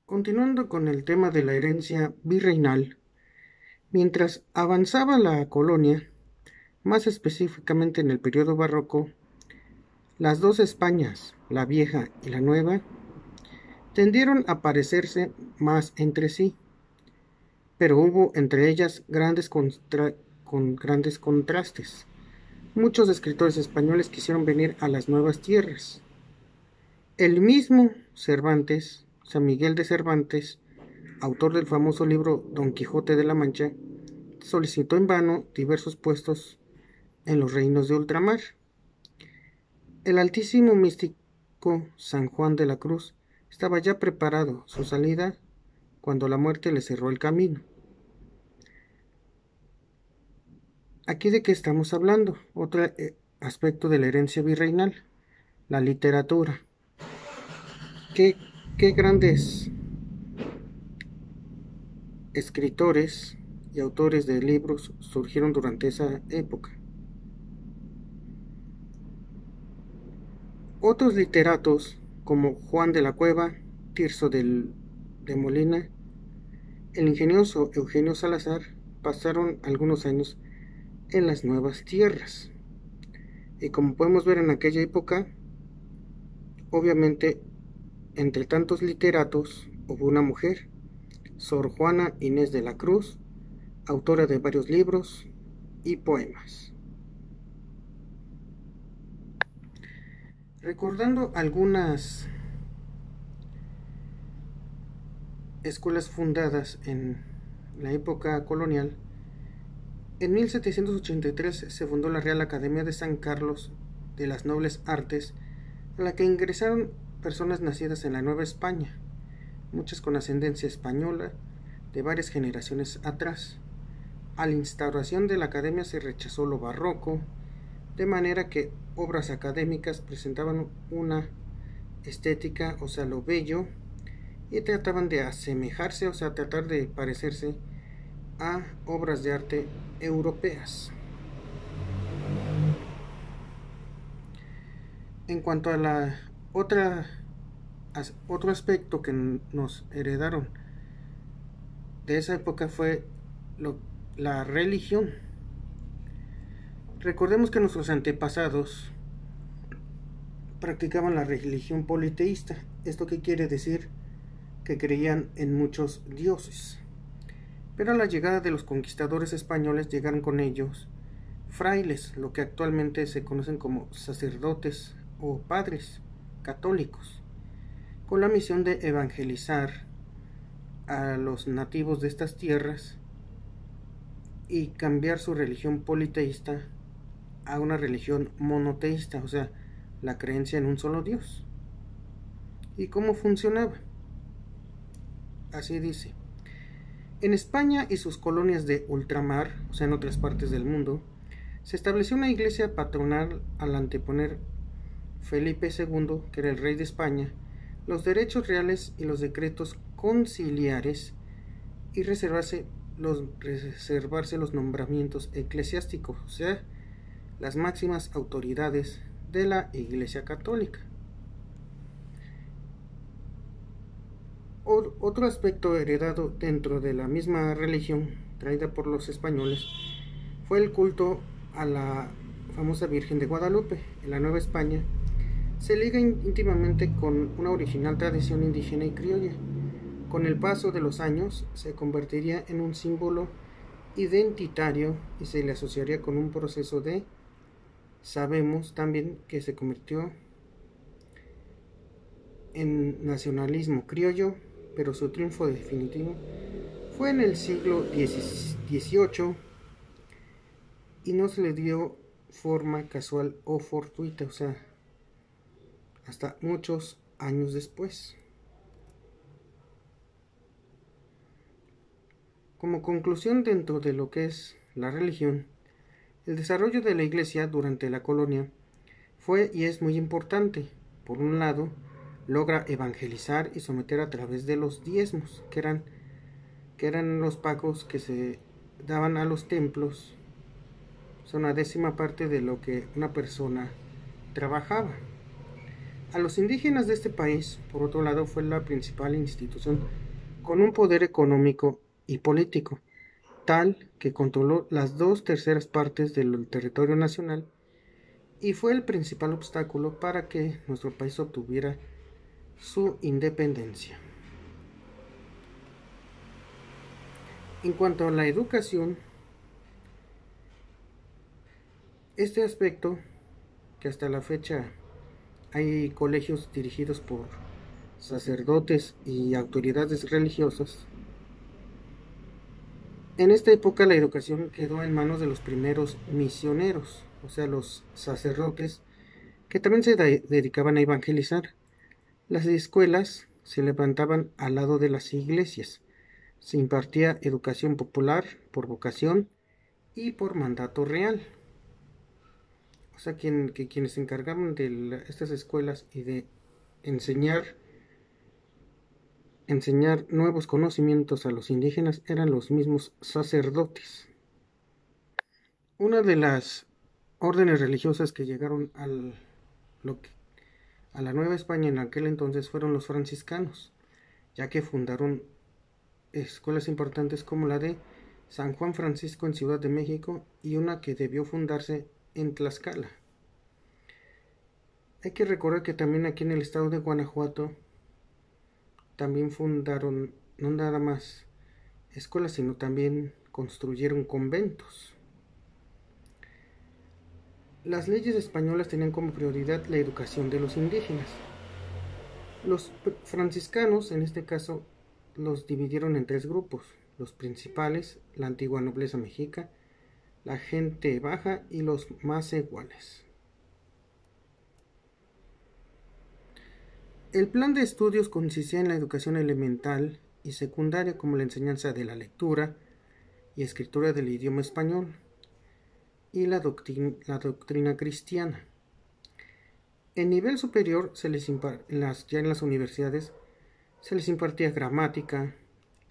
Continuando con el tema de la herencia virreinal, mientras avanzaba la colonia, más específicamente en el periodo barroco, las dos Españas, la vieja y la nueva, tendieron a parecerse más entre sí, pero hubo entre ellas grandes contrastes. Muchos escritores españoles quisieron venir a las nuevas tierras. El mismo Cervantes, San Miguel de Cervantes, autor del famoso libro Don Quijote de la Mancha, solicitó en vano diversos puestos en los reinos de ultramar. El altísimo místico San Juan de la Cruz estaba ya preparado su salida cuando la muerte le cerró el camino. ¿Aquí de qué estamos hablando? Otro aspecto de la herencia virreinal, la literatura. ¿Qué grandes escritores y autores de libros surgieron durante esa época? Otros literatos, como Juan de la Cueva, Tirso de Molina, el ingenioso Eugenio Salazar, pasaron algunos años en las nuevas tierras. Y como podemos ver en aquella época, obviamente, entre tantos literatos hubo una mujer, Sor Juana Inés de la Cruz, autora de varios libros y poemas. Recordando algunas escuelas fundadas en la época colonial, en 1783 se fundó la Real Academia de San Carlos de las Nobles Artes, a la que ingresaron personas nacidas en la Nueva España, muchas con ascendencia española de varias generaciones atrás. A la instauración de la academia se rechazó lo barroco, de manera que obras académicas presentaban una estética, o sea, lo bello, y trataban de asemejarse, o sea, tratar de parecerse a obras de arte europeas. En cuanto a otro aspecto que nos heredaron de esa época fue la religión. Recordemos que nuestros antepasados practicaban la religión politeísta. ¿Esto qué quiere decir? Que creían en muchos dioses. Pero a la llegada de los conquistadores españoles llegaron con ellos frailes, lo que actualmente se conocen como sacerdotes o padres católicos, con la misión de evangelizar a los nativos de estas tierras y cambiar su religión politeísta a una religión monoteísta, o sea, la creencia en un solo Dios. ¿Y cómo funcionaba? Así dice: en España y sus colonias de ultramar, o sea, en otras partes del mundo, se estableció una iglesia patronal al anteponer Felipe II, que era el rey de España, los derechos reales y los decretos conciliares, y reservarse los nombramientos eclesiásticos, o sea, las máximas autoridades de la Iglesia Católica. Otro aspecto heredado dentro de la misma religión traída por los españoles fue el culto a la famosa Virgen de Guadalupe. En la Nueva España se liga íntimamente con una original tradición indígena y criolla. Con el paso de los años se convertiría en un símbolo identitario y se le asociaría con un proceso de, sabemos también que se convirtió en nacionalismo criollo, pero su triunfo definitivo fue en el siglo XVIII y no se le dio forma casual o fortuita, o sea, hasta muchos años después. Como conclusión dentro de lo que es la religión, el desarrollo de la iglesia durante la colonia fue y es muy importante. Por un lado, logra evangelizar y someter a través de los diezmos, que eran los pagos que se daban a los templos, son una décima parte de lo que una persona trabajaba. A los indígenas de este país, por otro lado, fue la principal institución con un poder económico y político, tal que controló las 2/3 partes del territorio nacional y fue el principal obstáculo para que nuestro país obtuviera su independencia. En cuanto a la educación, este aspecto, que hasta la fecha hay colegios dirigidos por sacerdotes y autoridades religiosas, en esta época la educación quedó en manos de los primeros misioneros, o sea, los sacerdotes, que también se dedicaban a evangelizar. Las escuelas se levantaban al lado de las iglesias. Se impartía educación popular por vocación y por mandato real. O sea, quienes se encargaban de estas escuelas y de enseñar nuevos conocimientos a los indígenas eran los mismos sacerdotes. Una de las órdenes religiosas que llegaron a la Nueva España en aquel entonces fueron los franciscanos, ya que fundaron escuelas importantes como la de San Juan Francisco en Ciudad de México y una que debió fundarse en Tlaxcala. Hay que recordar que también aquí en el estado de Guanajuato también fundaron no nada más escuelas, sino también construyeron conventos. Las leyes españolas tenían como prioridad la educación de los indígenas. Los franciscanos, en este caso, los dividieron en 3 grupos: los principales, la antigua nobleza mexica, la gente baja y los macehuales. El plan de estudios consistía en la educación elemental y secundaria, como la enseñanza de la lectura y escritura del idioma español y la doctrina cristiana. En nivel superior, ya en las universidades, se les impartía gramática,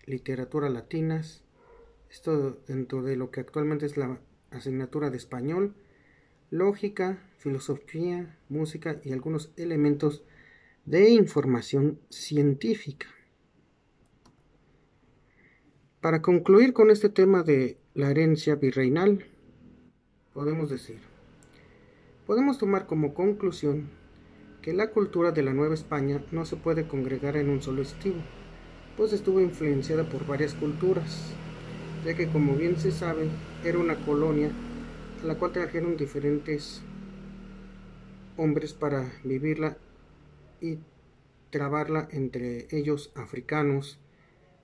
literatura latinas, esto dentro de lo que actualmente es la asignatura de español, lógica, filosofía, música y algunos elementos de información científica. Para concluir con este tema de la herencia virreinal, podemos tomar como conclusión que la cultura de la Nueva España no se puede congregar en un solo estilo, pues estuvo influenciada por varias culturas, ya que, como bien se sabe, era una colonia a la cual trajeron diferentes hombres para vivirla y trabarla, entre ellos africanos,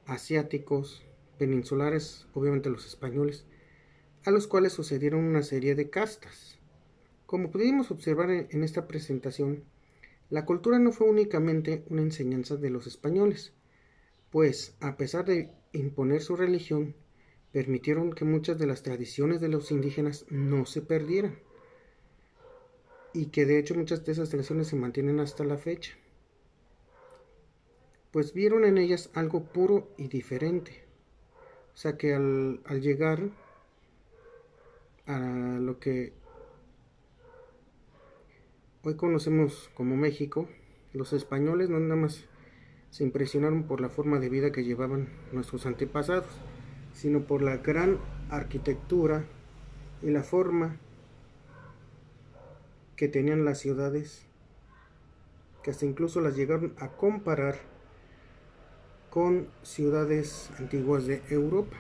asiáticos, peninsulares, obviamente los españoles, a los cuales sucedieron una serie de castas. Como pudimos observar en esta presentación, la cultura no fue únicamente una enseñanza de los españoles, pues a pesar de imponer su religión, permitieron que muchas de las tradiciones de los indígenas no se perdieran, y que de hecho muchas de esas tradiciones se mantienen hasta la fecha, pues vieron en ellas algo puro y diferente. O sea que al llegar a lo que hoy conocemos como México, los españoles no nada más se impresionaron por la forma de vida que llevaban nuestros antepasados, sino por la gran arquitectura y la forma que tenían las ciudades, que hasta incluso las llegaron a comparar con ciudades antiguas de Europa.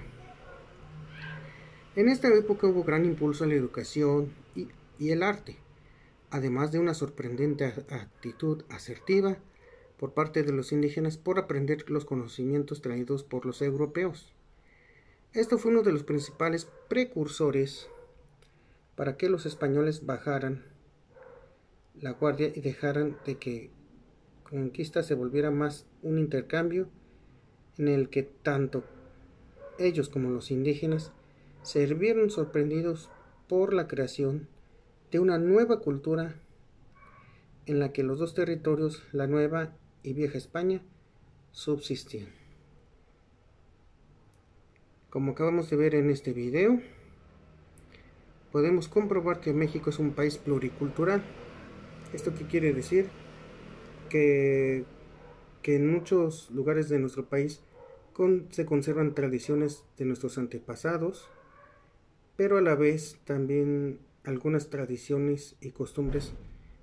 En esta época hubo gran impulso a la educación y el arte, además de una sorprendente actitud asertiva por parte de los indígenas por aprender los conocimientos traídos por los europeos. Esto fue uno de los principales precursores para que los españoles bajaran la guardia y dejaran de que conquista se volviera más un intercambio en el que tanto ellos como los indígenas se vieron sorprendidos por la creación de una nueva cultura en la que los dos territorios, la Nueva y Vieja España, subsistían. Como acabamos de ver en este video, podemos comprobar que México es un país pluricultural. ¿Esto qué quiere decir? que, que en muchos lugares de nuestro país se conservan tradiciones de nuestros antepasados, pero a la vez también algunas tradiciones y costumbres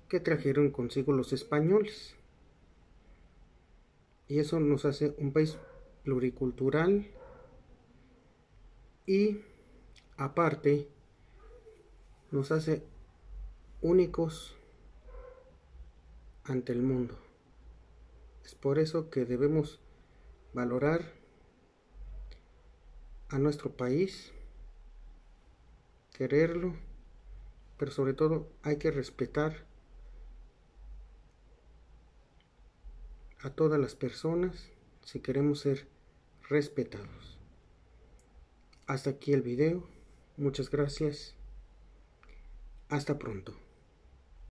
que trajeron consigo los españoles. Y eso nos hace un país pluricultural y aparte nos hace únicos ante el mundo. Es por eso que debemos valorar a nuestro país, quererlo, pero sobre todo hay que respetar a todas las personas si queremos ser respetados. Hasta aquí el video. Muchas gracias. Hasta pronto.